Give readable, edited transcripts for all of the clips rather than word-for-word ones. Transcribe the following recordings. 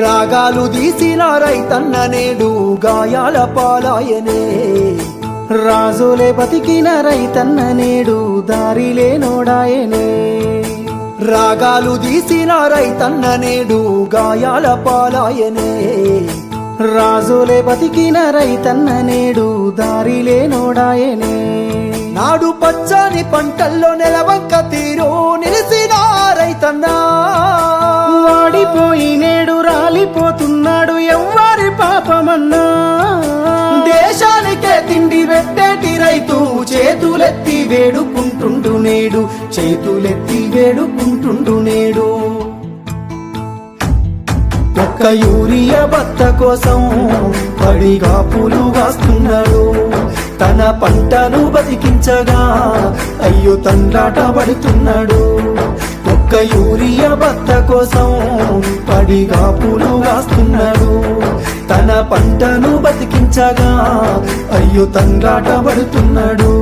రాగాలు తీసిన రైతన్న నేడు గాయాల పాలాయనే, రాజులే బతికిన రైతన్న నేడు దారిలే నోడాయనే. రాగాలు తీసిన రైతన్న నేడు గాయాల పాలాయనే, రాజులే బతికిన రైతన్న నేడు దారిలే నోడాయనే. నాడు పచ్చని పంటల్లో నెలవంక తీరు నిలిసిన రైతన్న వాడిపోయి నేడు రాలిపోతున్నాడు ఎవ్వరి పాపమన్నా. దేశానికే తిండి పెట్టేటి రైతు చేతులెత్తి వేడుకుంటుండు నేడు, చేతులెత్తి వేడుకుంటుండు నేడు. ఒక్క యూరియా బత్త కోసం పడిగా పూలు కాస్తున్నాడు, తన పంటను బతికించగా అయ్యో తండ్రాట పడుతున్నాడు. ఒక్క యూరియా బత్త కోసం పడిగా పూలు కాస్తున్నాడు, తన పంటను బతికించగా అయ్యో తండ్రాట పడుతున్నాడు.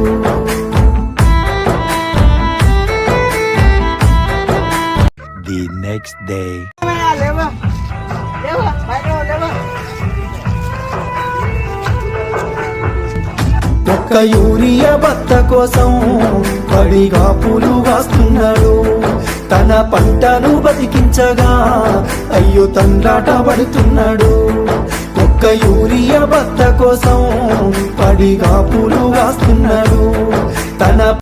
The next day. ఒక్క యూరియా బత్త కోసం పడిగా పూలు కాస్తున్నాడు, తన పంటను బతికించగా అయ్యో తండ్రాట పడుతున్నాడు. ఒక్క యూరియా బత్త కోసం పడిగా పూలు కాస్తున్నాడు, తన